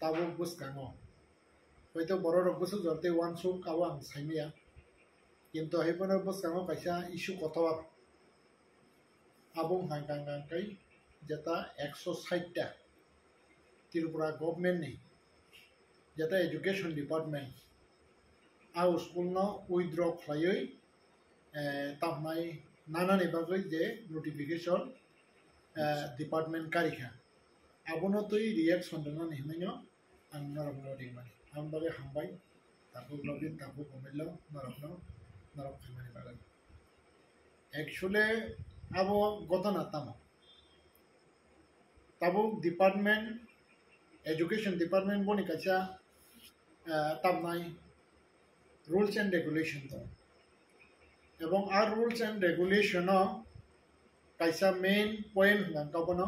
tabuk buskango hoito borok busu jorte wansuk awang saimia কিন্তু হেপনৰ buskango kaisa isu kotor abung hangkang kai jeta 160 ta Tripura government ni jeta education department au school no withdraw khlaioi tamnai nana ni bagoi je notification department karikha abono tui reaction dona ni hmenyo ang narabno dingmani ang bage hambai tabu lobin tabu komelo narabno narab khamani bagai actually abo gotona tamo tabu department education department boni kacha tamnai rules and regulation to এবং আর rules and regulation kaisa main point nang kabono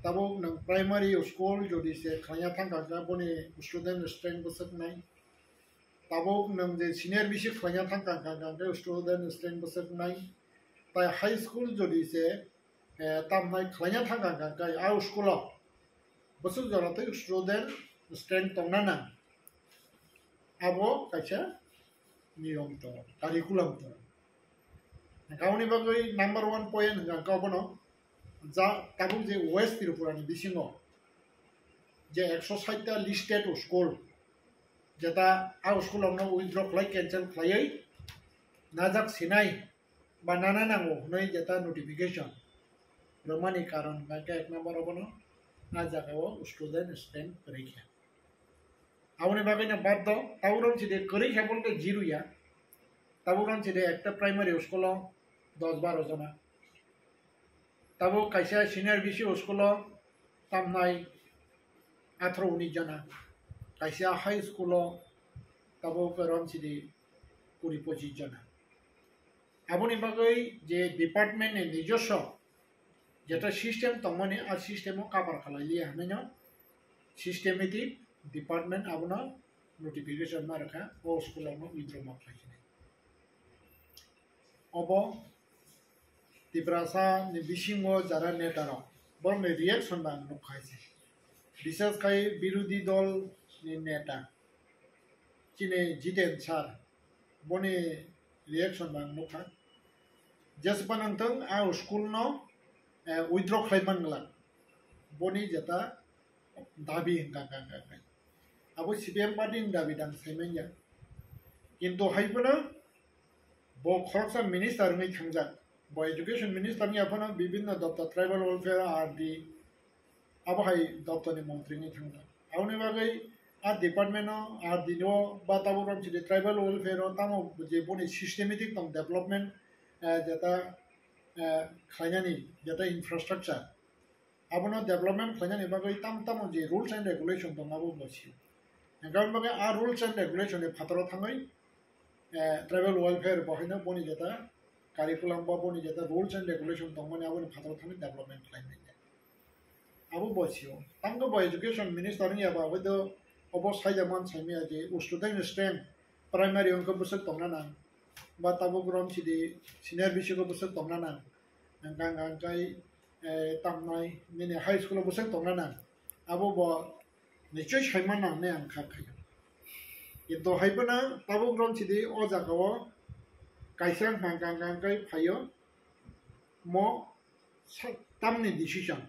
tabo nang primary school jodi se khaya thang ka boni student strength busat nai tabo nang je senior bishi khaya thang ka student strength busat nai tai high school jodi se tam nai khaya thang ka au school busut jorate student strength tongnana abo kaisa niyom to curriculum to gauni bagoi number 1 point hanga kabono ja tabu je west Tripura ni bisingo je 160 ta listed school jeta au school amno withdraw khlai cancel khlai najak sinai banana nango noi jeta notification romani karon ga ek number obono najakawo student strength parikha awni bagai na baddo tawron chide kori khabonte jiruya tawron chide ekta primary school 10-12 jona tabo kaisa senior bishi school tamnai 18-19 jona kaisa high school tabo peron chide 20-25 jona aboni bagai je department e nijosho jeta system tomone ar system o cover khalai hameno systematic department abona notification ma rakha o school amno withdraw ma khaisine obo tibrasa ni bisingo jara netaro borne reaction ba no khaise বিশেষ kai birudi dol ni neta chine jiten sar bone reaction ba no kha jaspanantang a school no withdraw khlaiman gala boni jeta dabi hingga abo CPM party dabi dan semenya কিন্তু হাইপনা bo khorsa minister ni thangja bo education minister ni apana bibhinna daptar tribal welfare RD abo hai daptar ni mantri ni thangja aune bagai a department no RD no ba tabo ram chide tribal welfare tamo je boni systematic tam development jeta khainani jeta infrastructure abono development khainani bagai tam je rules and regulation to nabo bochi ngam bagai a rules and regulation e phataro thangai tribal welfare bahina boni jeta curriculum ba boni jeta rules and regulation tongmani aboni phataro thangai development khainai abo bochio tango bo education minister ni aba wedo obo saijaman saimia je student strength primary onko busuk tongnana ba tabo grom chidi senior bishiko busuk tongnana ngang kai tamnai mini high school busuk tongnana abo bo nichoi saimana ne ang khakai কিন্তু হাইপনা তাবো গ্রম চিদি ও জাগাও কাইসাং হাঙ্গাং kai phayo mo tamni decision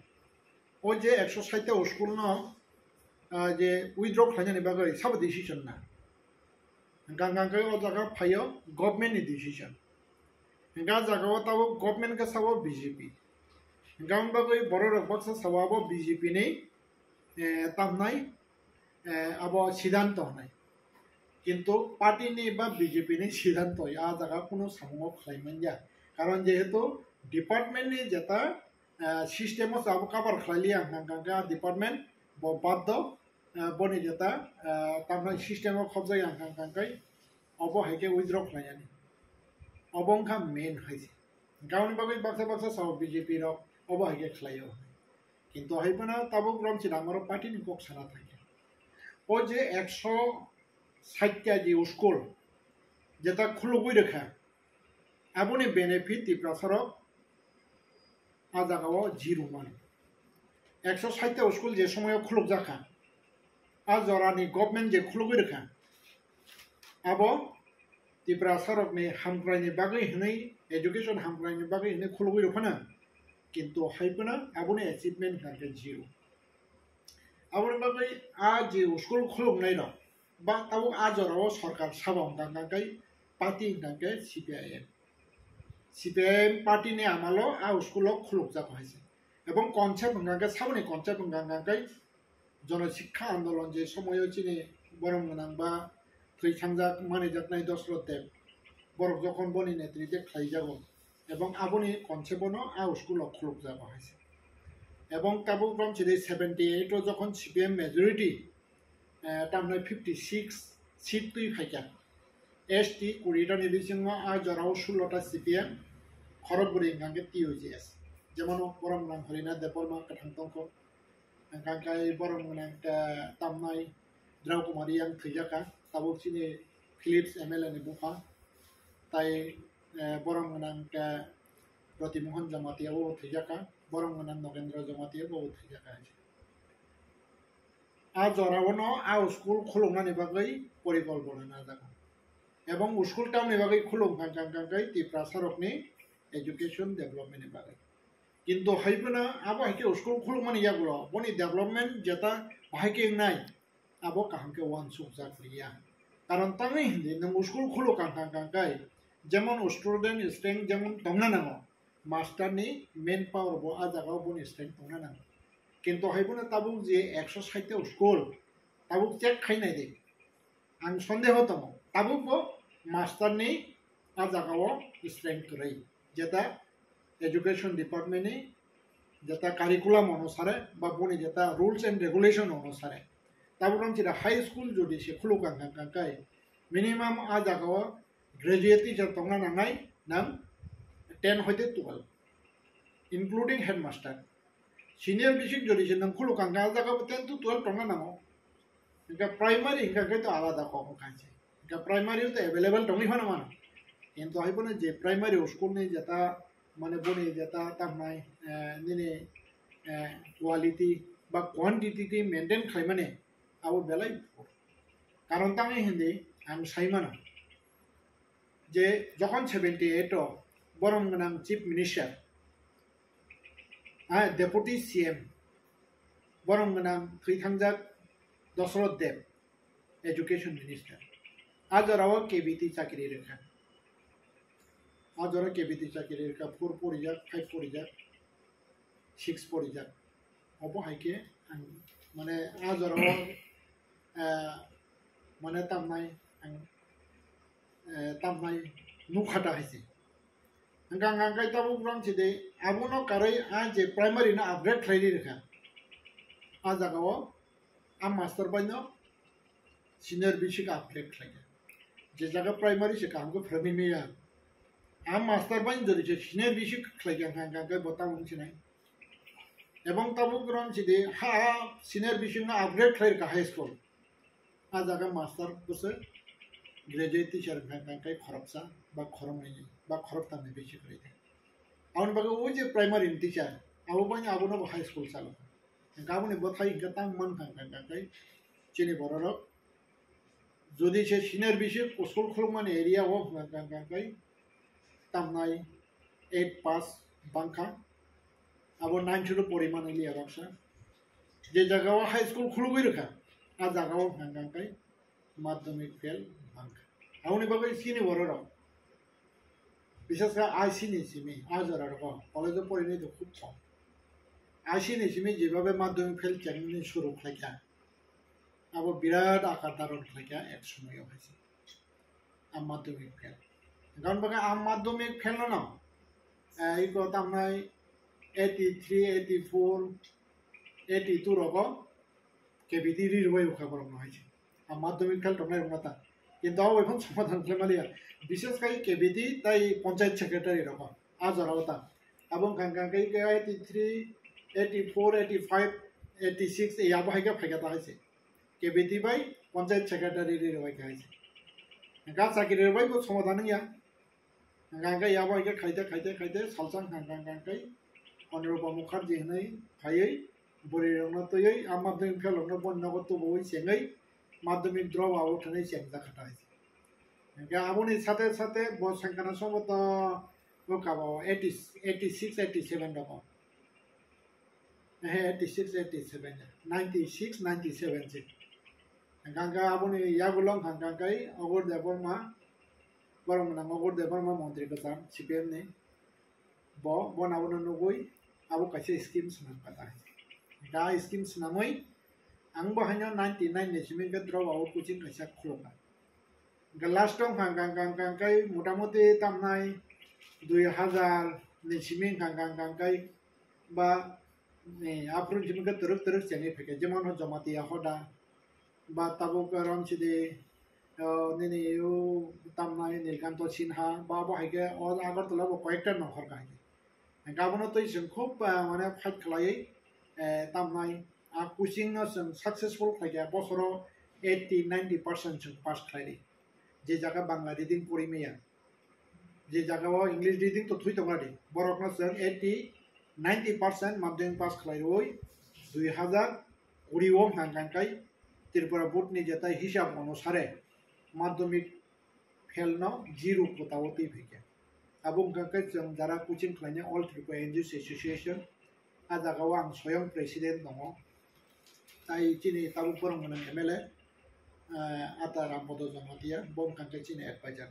o je 160 ta school no je withdraw khlani bagai sab decision na gangang kai o jaga phayo government ni decision ga jaga tabo government ka sabo BJP gam bagai borok baksa sawabo BJP ni tamnai abo siddhanto nai কিন্তু party নি বা BJP নি সিদ্ধান্ত আ জায়গা কোনো সামগ্র খাইমান যা কারণ যেহেতু ডিপার্টমেন্ট নি যেটা সিস্টেম সব কভার খাইলিয়া গাঙ্গা ডিপার্টমেন্ট বাধ্য বনি যেটা তারপরে সিস্টেম খবজাই গাঙ্গাই অব হাইকে উইথড্র খাইয়ানি অবংখা মেন হয়েছে গাউনি বাকি বাক্সা বাক্সা সব বিজেপি র অব হাইকে খাইও কিন্তু হাইপনা তাবো গ্রম ছিল আমার পার্টি নি কক সারা থাকে ও যে 160 ji school jeta khulugui rekha aboni benefit ti prasaro ajagao 0 man 160 ta school je somoy khulug jakha आ जरानि गभर्नमेंट जे खुलुगै रखा आबो त्रिपुरा सरकनि हामग्रायनि बागै हनै एजुकेशन हामग्रायनि बागै हनै खुलुगै रखना किन्तु हाइपना आबोनि अचिवमेंट खानके जिरो आबोनि बागै आ जे स्कुल खुलुगनाय दं बा ताबो आ जराव सरकार साबां गांगांकै पार्टी गांके CPIM पार्टी ने आमालो आ स्कुल खुलुग जाबो हाइसे एवं कनसेप्ट गांके साबोनि कनसेप्ट गांगांकै जनशिक्षा आंदोलन जे समय चिनि बरम गोनां बा थैसांजाक मानिजाकनाय दशरथ देव बरक जखन बनि नेतृत्वे खालायजागौ एवं आबोनि कनसेप्टनो आ स्कुल खुलुग जाबो हाइसे एवं ताबो फ्रम 78 जखन CPIM मेजॉरिटी तामने 56 सीट तुई फाइका ST कुड़ीटा निबिसिंग आ जराव 16टा CPIM खरबुरी गांगे TUGS जेमन बरम गोनां हरिना देवबर्मा कथांतंको गांगाय बरम गोनां तामनाय द्रौकुमारी yang थैजाका ताबो चिनि फिलिप्स MLA नि बुफा ताई बरम गोनां प्रतिमोहन जमातियाबो थैजाका बरम गोनां नगेंद्र जमातियाबो थैजाका आ जरावनो आ स्कुल खुलुगनानि बागै परिकल्पना नाजागौ एवं स्कुल टाउननि बागै खुलुग गांगांकै त्रिपुरा सरकनि एजुकेशन डेवलपमेंटनि बागै किन्तु हाइबना आबो हाइके स्कुल खुलुगमानि यागुलो बनि डेवलपमेंट जेता बाहायके नाय आबो काहांके वान सुक जागलिया कारण तांगै हिंदी नंगु स्कुल खुलुग गांगांकै जेमन स्टूडेंट स्ट्रेंथ जेमन दंना नांगौ मास्टारनि मेन पावर बो आ जागाव बनि स्ट्रेंथ दंना नांगौ किन्तु हाइबना ताबु जे 160 स्कुल ताबु चेक खाइनाय दे आं सन्देह दङ ताबु बो मास्टारनि आ जागाव स्ट्रेंथ करै जेता एजुकेशन डिपार्टमेंट नि जेता कारिकुलम अनुसारे बा बनि जेता रूल्स एंड रेगुलेशन अनुसारे ताबु रंग चिरा हाई स्कूल जुदि से खुलु गांगांकै मिनिमाम आ जागाव ग्रेजुएट टीचर दंना नांनाय नाम 10 होइते 12 इंक्लूडिंग हेडमास्टर सीनियर बेसिक जुदि से नंग खुलु गांगा जागाव 10 to 12 दंना नांगौ इनका प्राइमरी इनका तो आलादा कम खांसे इनका प्राइमरी तो अवेलेबल दंनि होना मान किन्तु हाइबना जे प्राइमरी स्कूल नि जेता माने बनि जेता तामनाय निने क्वालिटी बा क्वांटिटी के मेंटेन खालामने आबो बेलाय कारण तांगै हिंदी आं साइमाना जे जखन 78 बरम गोनां चीफ मिनिस्टर डेपुटी CM बरम गोनां थैथांजाक दशरथ देव एजुकेशन मिनिस्टर आजराव KBT चाकरी रेखा आजरा KBT चाकरी रेखा 4 परिजाक 5 परिजाक 6 परिजाक अब हाइके माने आजराव माने तामनाय नुखाटा हाइसे गांगांकै ताबु ग्राम छिदे आबुनो कारै आ जे प्राइमरी ना अपग्रेड खालायनि रेखा आ जागाव आ मास्टर बाइनो सीनियर बेसिक अपग्रेड खालाय जे जागा प्राइमरी से काम को फ्रमी में आ मास्टर बाइन जदि से सीनियर बेसिक खालाय गांगांकै बता मुंसिनाय एवं ताबु ग्राम छिदे हा सीनियर बेसिक ना अपग्रेड खालाय का हाई स्कूल आ जागा मास्टर बसे ग्रेजुएट टीचर गांगांकै खरबसा बा खरमनि बा खरबतानि बेसिक खालाय आउन बागै ओ जे प्राइमरी टीचर आबो बाइन आबोनो हाई स्कूल चालु गाबोनि बथाय गतां मन गांगांकै चिनि बररक যদি সে সিনিয়র বেসিক স্কুল খুলমান এরিয়া ও গাंगांकै तामनाय 8 पास बांखा अब 9 शुरू परिमाण लिया रक्षा जे जगह हाई स्कूल खुलुगै रखा आ जगह गांगांकै माध्यमिक फेल बांखा आउनि बागै सिनि बररक विशेषकर आईसी नि सिमी आजरा रक कलेज परिनै तो खूब कम आईसी नि सिमी जेबाबे माध्यमिक फेल केमनि शुरू खालायका अब बिराद आकार धारण खालायका एक समय हाइसे आम माध्यमिक फेल गान बागै आम माध्यमिक फेल न इको तामनाय 83 84 82 रक केबिटी रिरबाय उखा बरम हाइसे आम माध्यमिक फेल तनाय रंगाता किन्तु आव एफन समाधान खालामलिया विशेष kai केबिटी ताई पंचायत सेक्रेटारि रक आजरावता अब गांगांकै 83 84 85 86 ए आबो हाइका फाइका हाइसे केबिटी बाय पंचायत सेक्रेटारि रिरबाय हाइसे गा साकिरि रिरबाय बो समाधान या गांगा याबो हाइका खाइते सालसां गांगांकै अनुरूपा मुखार्जी हनै फायै bori rong no to yei amadem phelo no bon no to boi sengai madhyamik drop out thane seng da khata hai ga aboni sate sate bo sankana somoto no kabo 86 87 dako 86 87 96 97 je ganga aboni yagulong hanggang kai ogor debor ma borong na ogor debor ma montri ko sam CPM ne bo bon abono nugui abo kaise schemes na pata da schemes na moi ang bo hanyo 99 ne simin ka draw out coaching kaisa khloka ga last tong hanggang kai motamoti tamnai 2000 ne simin hanggang kai ba ne apro jimin ka teruk teruk chane pheke jemon ho jamati hoda ba tabo karam chide nene yo tamnai nilkanto sinha ba bo haike o agartala bo koyekta নহর kai गाबोनो तो जों खूब माने fight खालायै तामनाय कोचिं जों successful खालाया बसरो 80-90% जों पास खालायै जे जागा Bangla reading परिमेया जे जागाव English reading तो थुइ दंगादि बरकनो जों 80-90% माध्यमिक पास खालायै 2020 हांगांकाय त्रिपुरा बोर्ड नि जेता हिसाब अनुसारे माध्यमिक फेलनो 0 कोतावती फैके abung kangkai jang jara coaching khlainya all Tripura NGOs Association ajagaw ang soyong president dongo tai chini tabu porong mana MLA ata rampodo jamatia bom kangkai chini advisor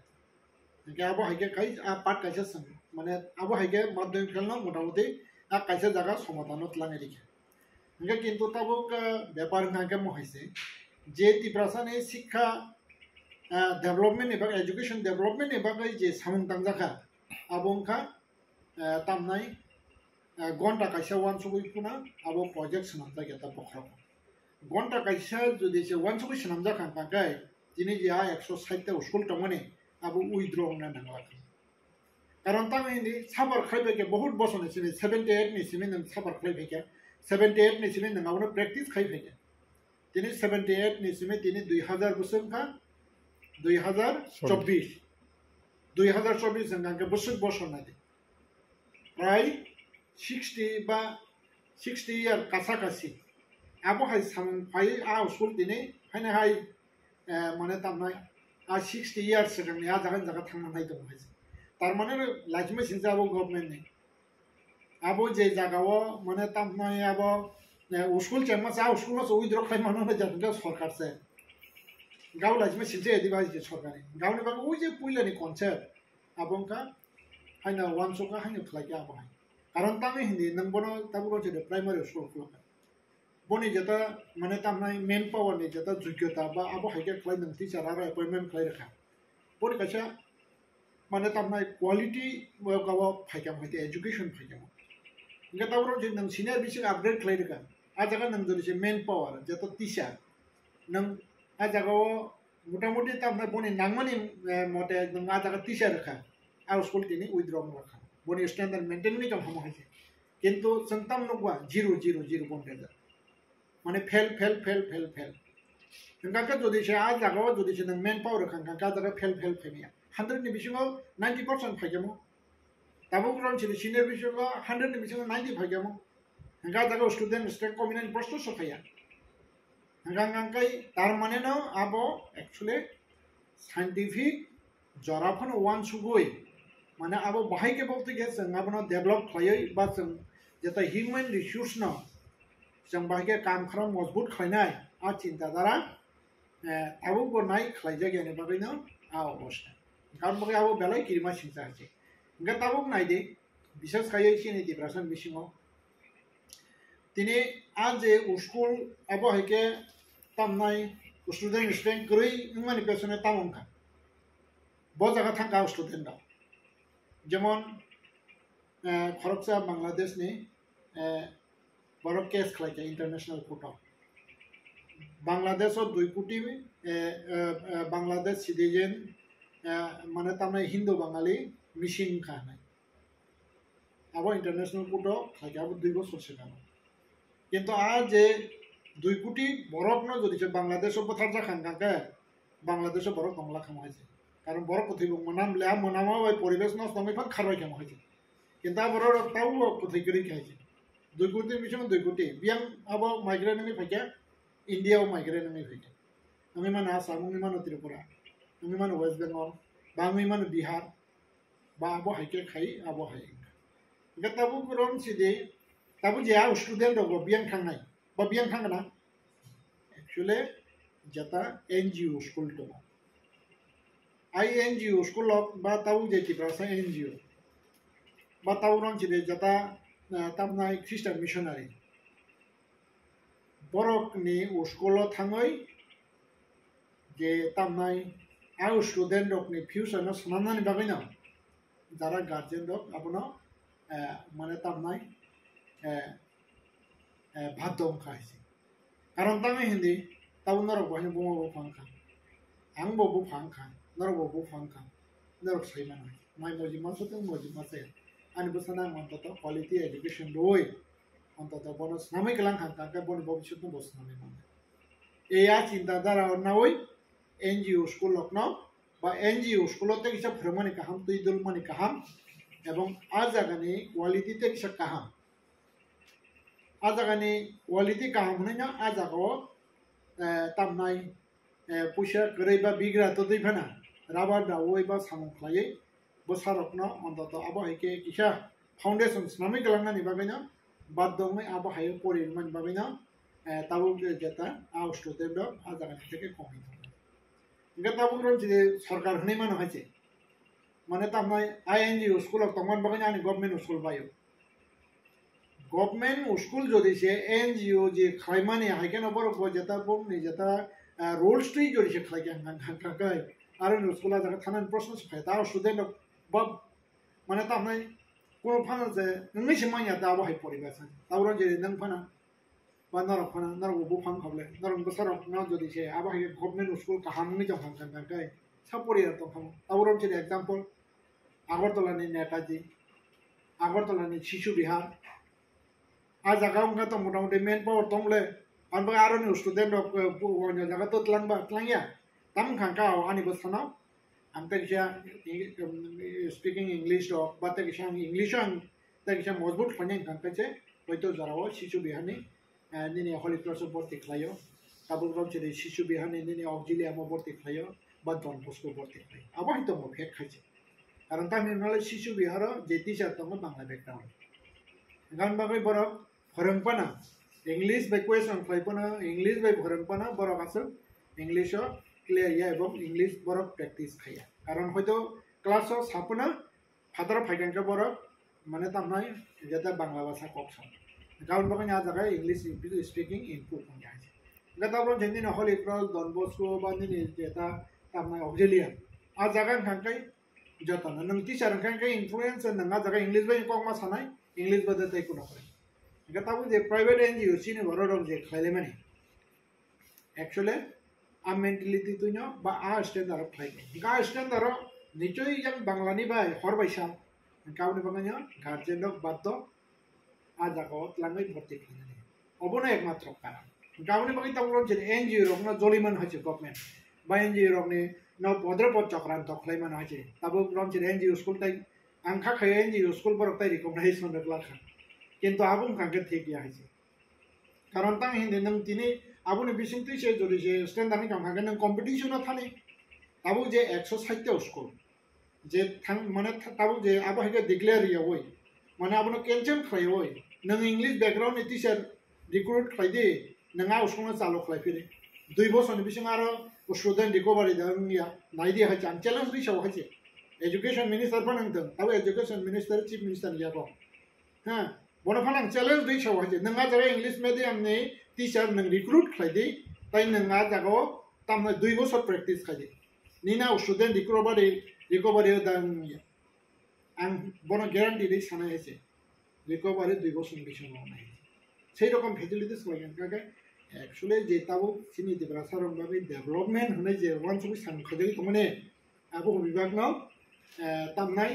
ga abo haige kai a part kaisa sang mane abo haige madhyamik khelno motamoti a kaisa jaga somadhano tlange dikhe nga kintu tabu ka byapar ngake mo haise je tiprasane শিক্ষা development eba education development eba je samung tangjaka abongka tamnai gonta kaisa wan sugui puna abo project sanamja geta bokhra gonta kaisa jodi se wan sugui sanamja khangka kai jini je 160 ta school tamane abo withdraw na nangla karon tamai ni sabar khaibe ke bahut bosone sine 78 ni sine nang sabar khaibe ke 78 ni sine nang abo practice khaibe ke tini 78 ni sine tini 2000 busum ka 2024 2024 संगांके बसुक बसना दे प्राय 60 बा 60 ইয়ার কাছাকাছি আবো high সামন phi আ উসুল দিনে hyena high মানে তামনাই আ 60 ইয়ার সেটানি আ জায়গা জায়গা থাংনা নাই দং হাই তার মানে লাইজমে সিনজা আবো গভর্নমেন্ট নে আবো যে জায়গাও মানে তামনাই আবো উসুল চেমা চা উসুল মা উইদ্র খাই মানো জায়গা সরকার সে गाव लाजमे सिजे एदिबाज जे सरकारि गावनि बागै ओइ जे पुइलानि कनसेप्ट आबंका हाइना वानसका हाइना खलाया आबहाय कारण तामे हिंदी नंबनो ताबुरो जे प्राइमारि स्कुल खलाया बनि जेता माने तामनाय मेन पावर नि जेता जुग्यता बा आबहाय के खलाय नंग टीचार आरो अपॉइंटमेंट खलाय रखा बनि कासा माने तामनाय क्वालिटी गाव फायकाम हायते एजुकेशन फायकाम इंगा ताबुरो जे नंग सिनियर बिसिक अपग्रेड खलाय रखा आ जागा नंग जे मेन पावर जेता टीचार नंग आ जागाव मोटामुटी तामना बनि नांगमानि मते नों आ जागा टीचार रखा आ स्कुल तिनि उइद्र रखा बनि स्टैंडर्ड मेंटेन नि काम हाइसे किंतु संताम नगवा 0 बन्द जा माने फेल नंगा जदि से आ जागाव जदि से नों मेन पावर रखा नंगा जागा फेल फैमिया 100 नि बिसिङाव 90% फाइगेमो ताबो ग्राउन्ड सिनि सिनियर बिसिङाव 100 नि बिसिङाव 90 फाइगेमो नंगा जागा स्टुडेन्ट स्टेट कम्बिनेन्ट पोस्ट सफाया Hangangkai tarmaneno abo actually scientific jorapon one sugoi mane abo bahai ke bokti ge jeng abono develop khlaioi ba jeng jeta human resource no jeng bahai ke kam khram मजबूत khlainai a chinta dara abo bo nai khlaija ge ne bagai no a অবস্থা কারণ বাগে abo belai kirima singsa আছে nga tabok nai de বিশেষ খাইয়ে চিনি depression বিশিঙো তিনি আজ স্কুল আবো হাইকে तामनाय स्टुडेन्ट गरै माने पेसने तामंखा ब जागा थांगा स्टुडेन्ट दा जेमन खरकसा बांग्लादेश नि बरफ केस खलाइके इंटरनेशनल कोर्ट बांग्लादेश 2 कोटी बांग्लादेश सिटीजन माने तामनाय हिंदू बांगाली मिसिं खानाय आबो इंटरनेशनल कोर्ट खलाइके आबो 2 বছর सिगां किंतु आज 2 কোটি বরফ ন যদি বাংলাদেশ পথার জাখানকাকে বাংলাদেশ বরফ বাংলা খামা হয়েছে কারণ বরফ কোথায় মনামলে মনামা ওই পরিবেশ নষ্ট আমি ফান খারাই খামা হয়েছে কিন্তু বরফ তাও কোথায় করে খাইছে 2 কোটি বিশং 2 কোটি biang abo migrant ngi phake India o migrant ngi phake ngi man Assam ngi man Tripura ngi man West Bengal ba ngi man Bihar ba abo haike khai abo hai ga tabu kuron side tabu je a student do biang khangnai ba biang khangna actually jata NGO school to INGO school of ba tabu je ki prasa NGO ba tabu ron side jata tamnai Christian missionary borok ni uskolo thangai je tamnai au student rok ni future no sanani bagina jara guardian rok abono mane tamnai bhaddom khaisi karon tangai hindi tabunor rok bahini bomo bo phangkha ang bo phangkha nor bo phangkha nor saimana mai moji masote moji mase ani busana manto quality education doi অন্তত বনস নামে গেলাম হাঁকা বন ভবিষ্যৎ বস নামে মানে এই চিন্তাধারা নাওই NGO school লগ্ন বা এনজিও স্কুলতে কিছু ভ্রমণে কাহাম তুই দলমানি কাহাম এবং আজ জাগানি কোয়ালিটিতে কিছু কাহাম আজ জাগানি কোয়ালিটি কাহাম হনে না আজ জাগাও তামনাই পয়সা গড়াই বা বিগ্রা তো দইফানা রাবার দাওই বা সামং খাই বসারকন অন্তত আবহাইকে কিসা ফাউন্ডেশন নামে গেলাম না নিবাগাইনা বাধ্যমে আবহাওয়া পরিমাণ পাবে না তাও যেটা স্টুডেন্ট আজার থেকে কমই থাকে এটা তাবো যে সরকার হনে মানে হয়েছে মানে তো আমরা INGO স্কুল তখন পাবে না গভর্নমেন্ট স্কুল পাইও গভর্নমেন্ট স্কুল যদি সে NGO যে খাইমানি হাইকেন ওপর যেটা বলনি যেটা রোলসটাই যদি সে খাই খাই আর স্কুল আজার থানার প্রশ্ন খায় তাও স্টুডেন্ট বা মানে তো আমরা কোনো ফানা যে নই সমাইয়া দাবো হাই পরিবেশন তাওরা যে নং ফানা বা নরক ফানা নরক বো ফান খাবলে নরক বসরক না যদি সে আবা হাই গভর্নমেন্ট স্কুল কাহামনি জ ফান কান গায় সাপোরি তো ফান তাওরা যে एग्जांपल আগরতলানি নেতাজি আগরতলানি শিশু বিহার আ জায়গাও তো মোটামুটি মেন পাওয়ার তংলে আনবা আরনি স্টুডেন্ট অন্য জায়গা তো তলাংবা তলাংয়া তাম খানকাও আনি বসনা Antariksa speaking English dok, but Antariksa English ang Antariksa mozbut fanyang kangkace, hoito jarawo Shishu Bihani, nini Holy Cross borti klayo, tabul rom chede Shishu Bihani nini auxiliary mo borti klayo, but Don Bosco borti klayo. Aba hito mo phek khaje. Karon ta min nole Shishu Biharo je teacher tongo bangla background. Gan bagai borok phorongpana English by question klaipana English by phorongpana borok asal English clear ইয়া এবং English বড় practice খাইয়া কারণ হয়তো ক্লাসও Sapna father ফাইকানকে বড় মানে তার নয় যেটা বাংলা ভাষা কপসাম কারণ বাকি না জায়গায় ইংলিশ স্পিকিং ইম্প্রুভ হয়ে আছে এটা তারপর যেদিন হলি ক্রস ডন বস্কো বা নিনি যেটা তার নয় অক্সিলিয়ার আর জায়গায় খানকাই যত না নং টিচার খানকাই ইনফ্লুয়েন্স নঙ্গা জায়গায় ইংলিশ বাই কম মা সানাই ইংলিশ বাদে তাই কোনো করে এটা তারপর যে প্রাইভেট NGO চিনি বড় রকম যে খাইলে মানে actually a mentality tu nya ba a standard khai ga standard nichoi yang banglani bai hor baisa kauni banganya guardian dok baddo a jagot langai bhorti khani obona ekmatro karan kauni bangi tamron je NGO rok na joliman hoche government ba NGO rok ni no bodropot chakran to khlai man hoche tabo rom je NGO school tai angkha khai NGO school borok tai recognition dok lakha kintu abum kangke thik ya hoche karon tang hindi nang tini আবুনি বিসিংতি সে যদি যে standard কাম হাগে নং কম্পিটিশনও থানে তাবু যে 160টা school যে মানে তাবু যে আবু হাগে ডিক্লেয়ার ইয়া ওই মানে আবুনো ক্যান্সেল খাই ওই নং ইংলিশ ব্যাকগ্রাউন্ড নি টিচার রিক্রুট খাই দে নঙা উসকনো চালু খাই ফিরে 2 বছর বিসিং আরো স্টুডেন্ট রিকভারি দাম ইয়া নাই দি হাই চান চ্যালেঞ্জ দি সব হাইছে এডুকেশন মিনিস্টার ফানাংতং তাবু এডুকেশন মিনিস্টার চিফ মিনিস্টার ইয়া কো হ্যাঁ বড় ফানাং চ্যালেঞ্জ দি সব হাইছে নঙা যারা ইংলিশ মিডিয়াম নেই টিচার নং রিক্রুট খাইদে তাই নঙা জাগো তামনা 2 বছর প্র্যাকটিস খাইদে নিনা স্টুডেন্ট রিকভারি দাম আং বড় গ্যারান্টি দি সানা হয়েছে রিকভারি 2 বছর বেশি নাই সেই রকম ফ্যাসিলিটিস লাগান কাকে অ্যাকচুয়ালি যে তাবো চিনি দিবরা সারং ভাবে ডেভেলপমেন্ট হনে যে ওয়ান সুবি সাং খাইদে তমনে আবো বিভাগ নাও তামনাই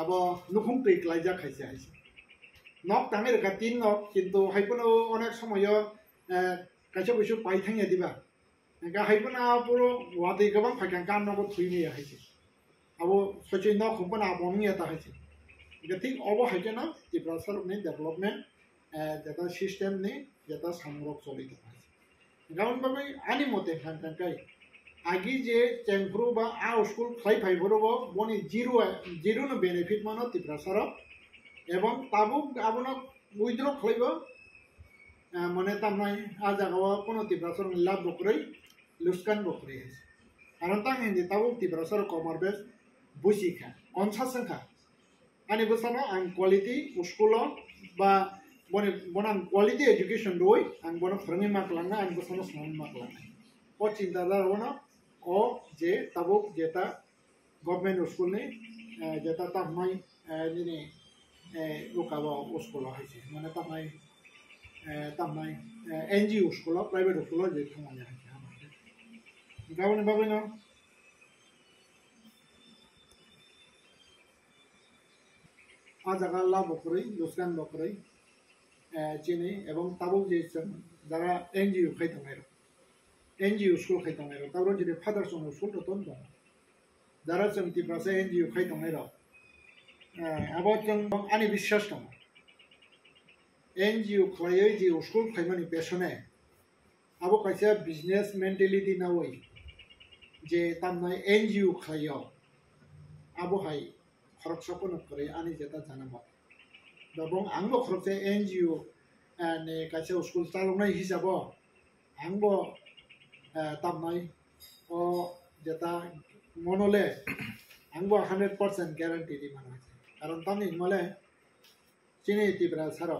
আবো নুখুম পেক লাইজা খাইছে হাইছে নক তাঙের কা 3 নক কিন্তু হাইপনো অনেক সময় কাছে কিছু পাই থাঙে দিবা গা হাইপনা পুরো ওয়াদে গবাং ফাইকান কান নক থুইনি হাইছে আবো সচি নক খুবনা বনি এটা হাইছে এটা ঠিক অব হাইকে না যে ব্রাসার নে ডেভেলপমেন্ট যেটা সিস্টেম নেই যেটা সংরক চলিত আছে কারণ ভাবে আনি মতে খানকাই আগে যে চেংফ্রু বা আ স্কুল খাই ফাইভরব বনি জিরো নো বেনিফিট মানো তিপ্রাসার এবং তাবুক আবনক উইথড্র খাইব মানে তামনাই আ জায়গাও কোনো তিপ্রাসার লাভ বকরই লুসকান বকরই আছে কারণ তাং হিন্দি তাবুক তিপ্রাসার কমার বেশ বুঝিখা অনসাসংখা ani busana ang quality uskolo ba bonang quality education doi ang bono phrangi maklanga ang busana snan maklanga o cinta dar ono o je tabuk jeta government school ne jeta tamai ni ukaba uskolo haise mane tamai NGO uskolo private uskolo je thamanya haise amate gabone babeno আজাগা লাভ বকরই লুসকান বকরই চিনি এবং তাবুক যে যারা NGO খাইতাম NGO school খাইতাম তারপর যদি father সঙ্গে school তো দম যারা जों তিপ্রাসে এনজিও খাইতাম আবার जों আনি বিশ্বাস দं এনজিও খাইयै যে স্কুল খাইমানি পেছনে আবো কাইসা বিজনেস মেন্টালিটি না ওই যে তামনাই এনজিও খাইও আবো হাই খরচ সপন করে আনি যেটা জানা মত এবং আংবো খরচে এনজিও নে কাছে স্কুল চালনাই হিসাব আংবো তামনাই ও যেটা মনলে আংবো 100% গ্যারান্টি দি মানে কারণ তামনি মলে চিনি তিব্রা সার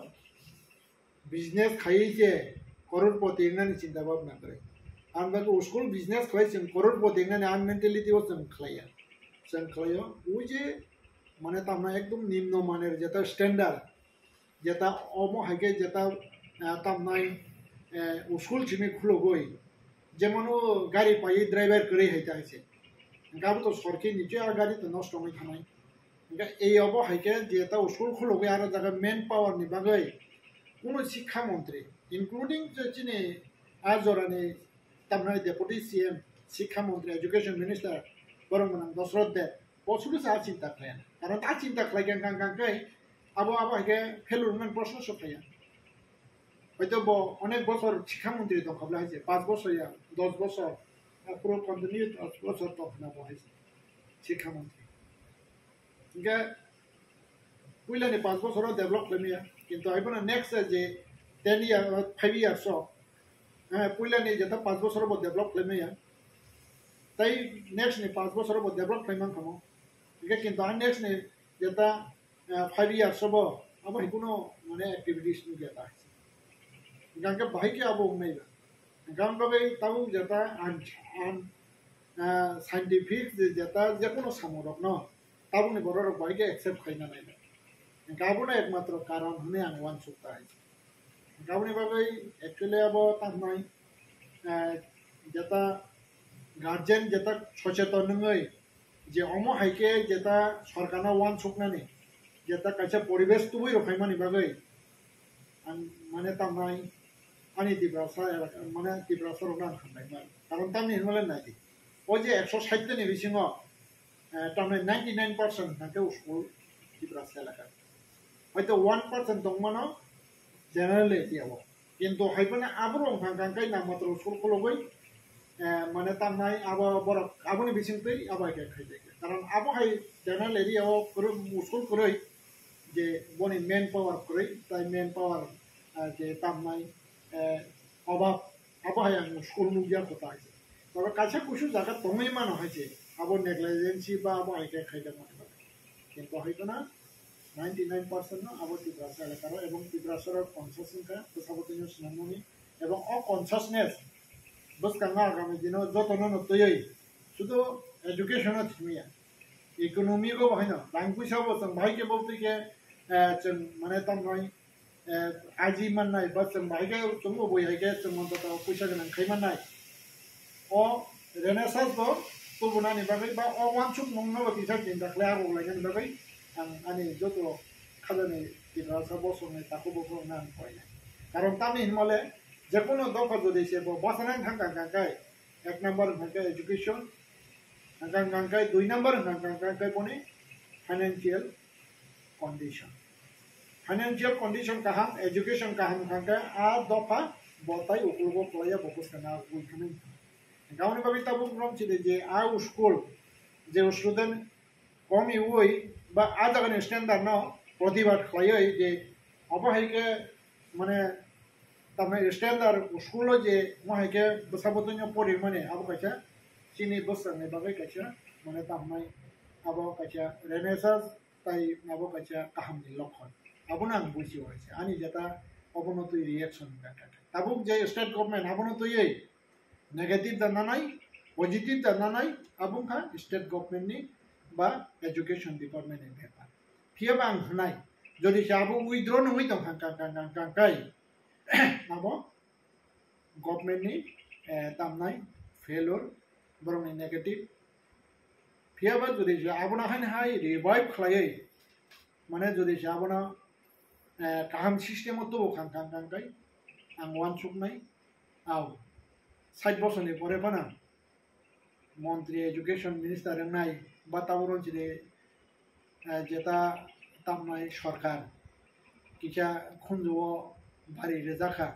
বিজনেস খাইছে করোড়পতি নানি চিন্তা ভাবনা করে আমরা স্কুল বিজনেস খাইছেন করোড়পতি নানি আন মেন্টালিটিও जों খাইয়া जों খাইयो ওই যে মানে তামনা একদম নিম্ন মানের যেটা স্ট্যান্ডার্ড যেটা অমো হাইকে যেটা তামনাই স্কুল চিমি খুলো গই যেমন গাড়ি পাই ড্রাইভার করে হইতে আছে গাবো তো সরকি নিচে আর গাড়ি তো নষ্ট হই থানাই এই অবো হাইকে যেটা স্কুল খুলো গই আর জায়গা মেন পাওয়ার নি বাগৈ কোনো শিক্ষামন্ত্রী ইনক্লুডিং যে চিনি আজরানি তামনাই ডেপুটি সিএম শিক্ষামন্ত্রী এডুকেশন মিনিস্টার বরংমনাং দশরথ দেব বছরও যা চিন্তা খায় কারণ তা চিন্তা খাই গাঙ্গাঙ্গাই আবো আবাকে ফেলুরমেন প্রশ্ন সফাইয়া হয়তো অনেক বছর শিক্ষামন্ত্রী দখাবলা হয়েছে 5 বছর 10 বছর পুরো কন্টিনিউ 10 বছর দখাবলা হয়েছে শিক্ষামন্ত্রী ইনকা পুইলানি 5 বছর ডেভেলপ কমিয়া কিন্তু আইবনা নেক্সট যে 10 ইয়ার 5 ইয়ার্স পুইলানি যেটা 5 বছর ডেভেলপ কমিয়া তাই নেক্সট নি 5 বছর ডেভেলপ কইমান খামো কিন্তু আর নেক্সট নি যেটা 5 ইয়ার্স হবো আবার কোনো মানে অ্যাক্টিভিটিস নি যেটা আছে গাঙ্গে বাইকে আবো নাইবা গাঙ্গে তাও যেটা আন সাইন্টিফিক যেটা যে কোনো সামরক ন তাও নি বড় বাইকে অ্যাকসেপ্ট খাইনা নাইবা গাবো না একমাত্র কারণ হনে আং ওয়ান সুক্তা আছে গাবনি ভাবে অ্যাকচুয়ালি আবো তাই যেটা গার্জেন যেটা সচেতন নয় যে অমো হাইকে যেটা সরকারনা ওয়ান সুকনানি যেটা কাছে পরিবেশ তুই রখাইমানি বাগৈ মানে তামনাই আনি তিব্রাসা মানে তিব্রাসার ওখান খান্নাই কারণ তামনি হিনমালে নাই ওই যে 160 নি বিসিং তামনাই 99% থাকে স্কুল তিব্রাসা এলাকা হয়তো 1% দংমানো জেনারেল এরিয়াও কিন্তু হাইপনা আবরং খাঙ্কাই না মাত্র স্কুল খলগৈ মানে তামনাই আবো বড় আবনি বিসিংতৈ আবাকে খাইতে কারণ আবো হাই জেনারেল এরিয়াও স্কুল করে যে বনি মেন পাওয়ার করে তাই মেন পাওয়ার যে তামনাই অভাব আবো হাই আং স্কুল মুগিয়া কথা আছে তবে কাছে কিছু জায়গা তমেই মানো হয়েছে আবো নেগলিজেন্সি বা আবো হাইকে খাইতে মনে করে কিন্তু হয়তো না 99% না আবো তিব্রাসা এলাকার এবং তিব্রাসার কনসাসনেসটা তো সাবতীয় স্নামনি এবং অকনসাসনেস বস কাঙ্গা আগামী দিন যতন নতই শুধু এডুকেশন থিমিয়া ইকোনমি গো বাহাইনা রাং পয়সাবো जों ভাইকে বলতে কে जों মানে তামনাই আজি মাননাই বা जों ভাইকে जों বই হাইকে जों মন্তত পয়সা গোনাं খাইমাননাই অ রেনেসাস ব তুবনানি বাগৈ বা অ ওয়ানসুক মংনাবো টিচার চিন্তা খাই আর লাইগেন বাগৈ আং আনি যত খাজানি তিব্রাসা বসনে তাকো বসো না হয় কারণ তামি হিনমালে যে কোনো দফা যদি সে বাসানাই থাকা গাঙ্গাই 1 নম্বর থাকা এডুকেশন গাঙ্গাই 2 নম্বর গাঙ্গাই বনে financial condition financial condition kaham education kaham khangka a dopa botai ukulgo playa bokus kana ulkhamin gauni babi tabu rom chide je a school je student komi oi ba ada kan standard no প্রতিবাদ খাইই যে অবহাইকে মানে তামে standard school যে মহাইকে বসাবতন্য পরি মানে আবো কাছে চিনি বসানে বাগে কাছে মানে তামনাই আবো কাছে রেনেসাস তাই আবো কাছে কাহামনি লক্ষণ আবো না বুঝি হয়েছে আনি যেটা অবনতি রিয়াকশন কাটা তাবুক যে স্টেট গভর্নমেন্ট অবনতি এই নেগেটিভ জানা নাই পজিটিভ জানা নাই আবুখা স্টেট গভর্নমেন্টনি বা এডুকেশন ডিপার্টমেন্টের ব্যাপার ফিয়াবা আং হনাই যদি আবো উইথড্র নই দं কাই আবো গভর্নমেন্টনি তামনাই ফেলর বরং নেগেটিভ ফিয়াবা যদি আবো না হাই রিভাইভ খালাই মানে যদি আবো না কাহাম সিস্টেম তো কাই আং ওয়ান সুক নাই আও 60 বছরনি পরে পানা মন্ত্রী এডুকেশন মিনিস্টার নাই বা তাবরন চিনে যেটা তামনাই সরকার কিছা খুনজো বাড়ি রেজাখা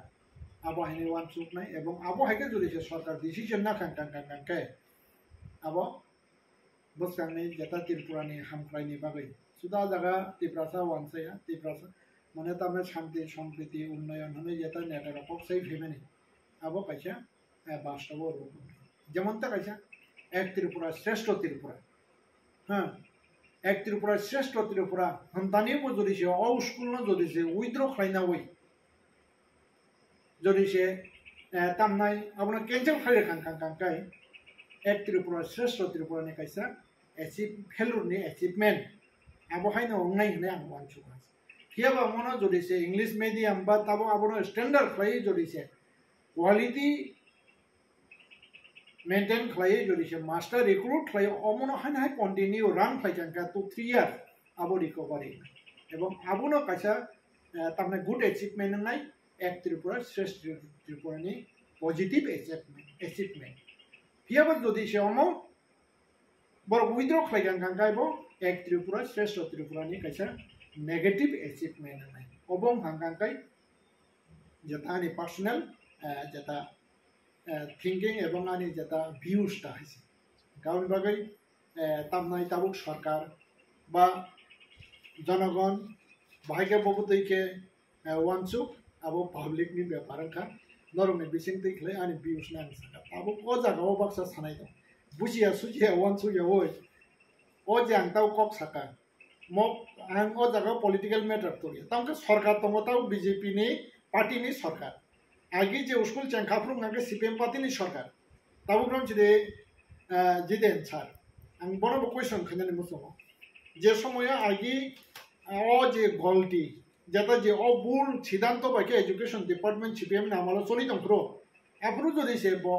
আবহাওয়ানি ওয়ান সুক নাই এবং আবহাওয়াকে যদি সরকার ডিসিশন না খাঙ্কাঙ্কাঙ্কাঙ্কাই আবো বসকাংনি যেটা ত্রিপুরানি হামক্রাইনি বাগৈ সুদা জায়গা ত্রিপুরাসা ওয়ানসাইয়া ত্রিপুরাসা মানে তামনে শান্তি সম্প্রীতি উন্নয়ন হনে যেটা নেটার পক্ষেই ভেবেনি আবো কাইছা বাস্তব রূপ যেমন তা কাইছা এক ত্রিপুরা শ্রেষ্ঠ ত্রিপুরা হ্যাঁ এক ত্রিপুরা শ্রেষ্ঠ ত্রিপুরা হন্তানিও যদি সে অস্কুল যদি সে উইথড্র খাইনা ওই যদি সে তামনাই আপনার ক্যান্সেল খাইলে কাঙ্কাঙ্কাঙ্কাই এক ত্রিপুরা শ্রেষ্ঠ ত্রিপুরানি কাইসা এচিভ ভ্যালুরনি এচিভমেন্ট আবহাইনা অংনাই হনে আং ওয়ানসুক আছে কিয়াবা মনে যদি সে ইংলিশ মিডিয়াম বা তাবো আপনার স্ট্যান্ডার্ড খাই যদি সে কোয়ালিটি মেনটেন খাই যদি সে মাস্টার রিক্রুট খাই অমন হাই কন্টিনিউ রান খাইকাঙ্কা 2-3 ইয়ার আবো রিকভারি এবং আবুনো কাইসা তামনে গুড অ্যাচিভমেন্ট নাই এক ত্রিপুরা শ্রেষ্ঠ ত্রিপুরানি পজিটিভ অ্যাচিভমেন্ট হিয়াবার যদি সে অম বড় উইথড্র খাইকাঙ্কাঙ্কাইব এক ত্রিপুরা শ্রেষ্ঠ ত্রিপুরানি কাইসা নেগেটিভ অ্যাচিভমেন্ট নাই অবং হাঙ্কাঙ্কাই যেটা আনি পার্সোনাল যেটা থিঙ্কিং এবং আনি যেটা ভিউসটা হয়েছে কারণ বাগৈ তামনাই তাবুক সরকার বা জনগণ বাহাইকে ববুতৈকে ওয়ানসুক আবো পাবলিকনি ব্যাপারখা নরমে বিসিংতৈ খাই আনি ভিউস নানি সাকা তাবো ও জায়গাও বাক্সা সানাই দं বুঝিয়া সুজিয়া ওয়ানসুয়া ওই ও যে আং তাও কক সাকা মক আং ও জায়গাও পলিটিক্যাল ম্যাটার তরিয়া তামকে সরকার দङ তাও বিজেপি नि পার্টিनि সরকার आगे जो स्कूल चंखाफ्रुम आगे सीपीएम पार्टी नि सरकार ताबुग्राम चिदे जिदेन सार आं बनो क्वेश्चन खनने मुसो जे समय आगे ओ जे गलती जेता जे ओ बुल सिद्धांत बाके एजुकेशन डिपार्टमेंट सीपीएम नामालो चली दंक्रो आफुरु जदि से ब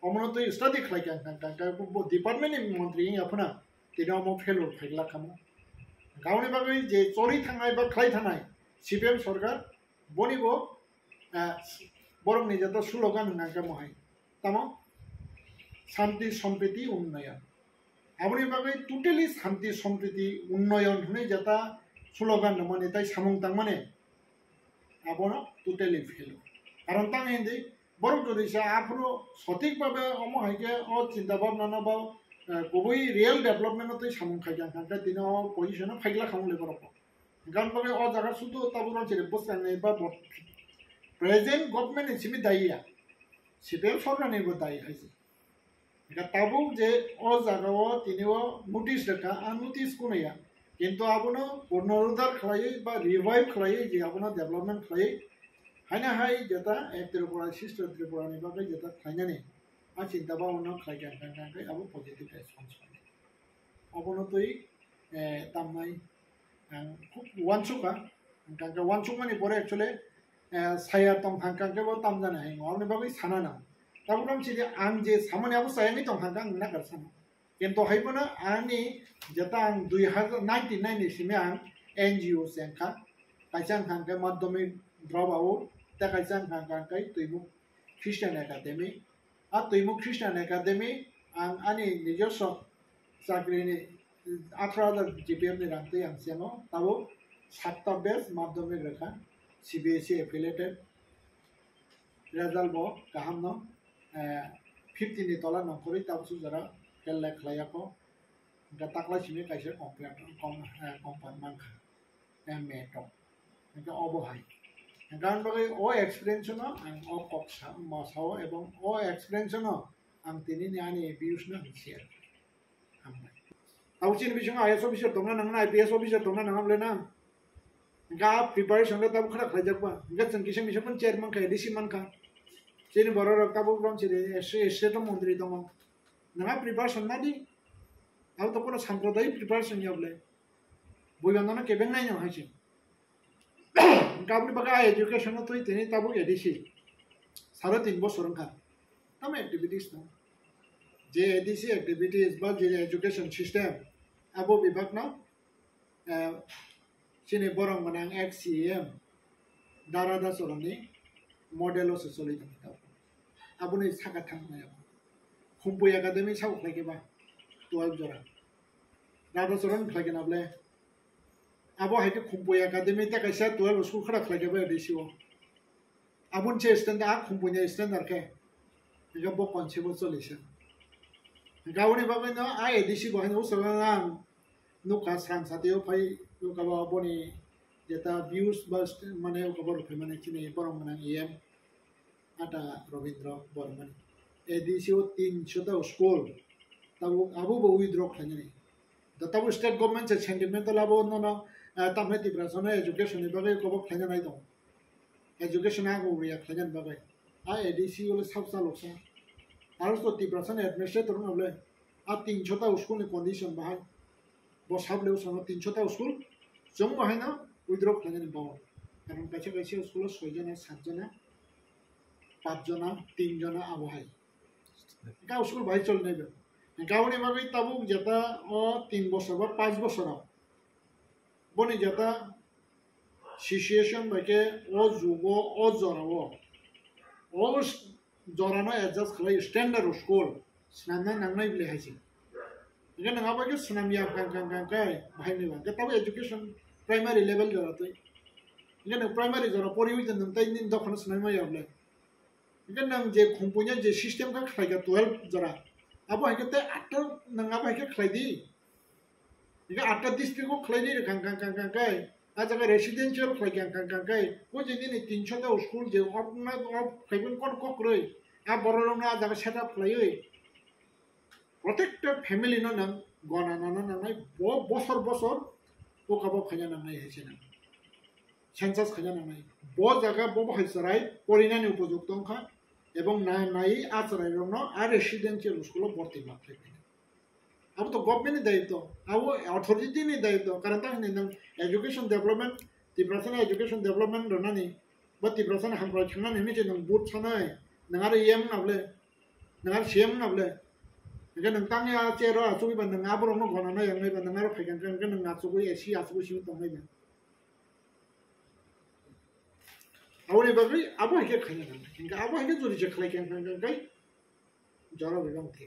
अमनतो स्टडी खलाइकां कांका डिपार्टमेंट मंत्री आपना तिना म फेलर फेगला खामो गावनि बागै जे चोरी थांनाय बा खलाइ थानाय सीपीएम सरकार बनिबो বরং নিজেতো স্লোগান নাকে মহাই তাম শান্তি সম্প্রীতি উন্নয়ন আপনি বাকি টোটালি শান্তি সম্প্রীতি উন্নয়ন হনে যেটা স্লোগান মানে তাই সামং তাং মানে আপনার টোটালি ফেল কারণ তাং হিন্দি বরং যদি সে আপনার সঠিকভাবে অমহাইকে ও চিন্তা ভাবনা বা গুবই রিয়েল ডেভেলপমেন্টতে সামং খাইজান কারণ দিন পজিশনে ফাইগলা খামলে বরফ কারণ বাকি ও জায়গা শুধু তাবুর ছেড়ে বসে বা प्रेजेंट गवर्नमेंट हिसाबै दायिया सीपीएम सरकारनिबो दायि हयसे এটা তাবুক যে ও জায়গাও তিনিও নোটিস রেখা আর নোটিস কোনয়া কিন্তু আপনো পুনরুদ্ধার খালাই বা রিভাইভ খালাই যে আপনো ডেভেলপমেন্ট খালাই হাইনা হাই যেটা এক ত্রিপুরা শিষ্ট ত্রিপুরানি বাকে যেটা খাইনানি আর চিন্তা ভাবনা খাই কাঙ্কাঙ্কাঙ্কাই আবো পজিটিভ রেসপন্স পাই অবনতই তামনাই খুব ওয়ানসুকা কাঙ্কা ওয়ানসুক মানে পরে actually saya tong hangkang ke bo tam jana hai ngawni bagai sana na taburam chi je ang je samane abu saya ni tong hangkang na kar sana কিন্তু হাইবনা ani jeta ang 2099 ni sime ang NGO senka kaisang hangke madhyamik drabao ta kaisang hangkang kai tuimu Christian Academy a tuimu Christian Academy ang ani নিজস্ব চাকরি ni 18000 GPM ni rangte ang siano tabo 7টা বেস মাধ্যমিক রেখা CBSE affiliated result বো গাहाम न 50 नि तला नखरि ताबसु जरा फेल लायखलायाखौ गा ताकला सिमे काइसे कम्पार्ट मानखा मेट गा अबहाय गान बगै ओ एक्सपीरियंस न आं ओ कक्सा मासाव एबं ओ एक्सपीरियंस न आं तिनि आनि व्यूज न शेयर खालामबाय तावसिन बिसं आईएएस अफिसार दंना नंना आईपीएस अफिसार दंना नङाब्ले ना गा प्रिपारेशन ले ताब खरा खालायजोबा गा जों किसे मिसन चेयरमैन का एडीसी मानखा जेने बर' रक्ताबो ब्रम सिरि एसे तो मन्दिर दङ नङा प्रिपारेशन ना दी आउ तो कोनो सांप्रदायिक प्रिपारेशन याबले बयबांगना केबें नायनो हायसे गाबनि बगा एजुकेशन तो इतने ताबो एडीसी 3.5 বছর का तम एक्टिविटीज दं जे एडीसी एक्टिविटीज बा जे एजुकेशन सिस्टम आबो विभाग ना सिने बरं गोनां XCM दारादा सरनि मडेल से सोलिदों आबुनि सागा थांनायाव खुम्पु एकाडेमी साव खालायगेबा 12 जरा दादा सरन खालायगेनाब्ले आबो हायके खुम्पु एकाडेमी ता कैसा 12 स्कुल खरा खालायगेबा एडीसीओ आबुन से स्टैंडर्ड आ खुम्पुनि स्टैंडर्ड के इगा बो कनसेप्ट सोलिसन गावनि बागै न आ एडीसी बहायनो सगां नुका सांसातियो फाय नुका बनि जेता व्यूज बस माने खबर फै माने चिनि बरं माने एम आता रविंद्र बर्मन एडीसीओ 300 स्कूल तब आबो बो विथड्रॉ खालायनि दा तब स्टेट गवर्नमेंट से सेंटिमेंटल आबो न तमने तिब्रासने एजुकेशन नि बागै खबर खालायनाय दं एजुकेशन आगो रिया खालायन बागै आ एडीसीओ ले सबसा लसा आरो तो तिब्रासन एडमिनिस्ट्रेटर नबले आ 300 स्कूल नि कंडीशन बाहाय बो साबले उसन 300 स्कूल जों बाहाय ना विथड्रॉ खालायनि बाव कारण काचे काचे स्कूल 6 जना 7 जना 5 जना 3 जना आबहाय गाव स्कुल भाई चलने बे गावनि बागै ताबुक जेता ओ 3 বছর बा 5 বছরাव बनि जेता सिचुएशन बाके ओ जुगो ओ जराव ओ जरानो एडजस्ट खालाय स्टैंडर्ड स्कुल स्नामनाय नांनाय बिले हायसे इगा नङाबा के स्नामिया गाय बाहायनोबा जेताबो एजुकेशन प्राइमरी लेवल जरातै इगा न प्राइमरी जरा परिवि दोन तै दिन दखन स्नामनाय याबले इगा नं जे खुम्पुnya जे सिस्टेम का खायगा 12 जरा आबो हायके 8 नङाबा हायके खायदि इगा 8 डिस्ट्रिक्ट को खायदि गाय आ जगह रेसिडेंशियल खायगा गाय वो जे दिन 300 स्कुल जे अपना अफ खायगन कोन कोक्रै आ बरलंना जगह सेटअप खायो प्रत्येकटा फैमिली न नं गनाना नांनाय बছর बছर ओ काबो खायना नांनाय हायसे ना सेंसास खायना नांनाय बो जगह बो हायसराय परिनानि उपयुक्त अंखा एवं नाय आचराय रंनो आ रेसिडेंशियल स्कुल भर्ती मात्रै अब तो गवर्नमेंट दायित्व अब अथॉरिटी नि दायित्व कारण ता नों एजुकेशन डेवलपमेंट तिब्रासन एजुकेशन डेवलपमेंट रनानि बा तिब्रासन हामराय थांनानै नि जे नों बुट सानाय नों आरो एम नाबले नों आरो सीएम नाबले इगा नों तांनि आ चेरो आसुगिबा नों आबरनो गनाना यांनायबा नों आरो फैगोन नों आसुगु एसी आसुगु सिउ दंनायबा आवनि बागै आबो हायके खायना इनका आबो हायके जुरि जे खालायकेन जरा बिबां थि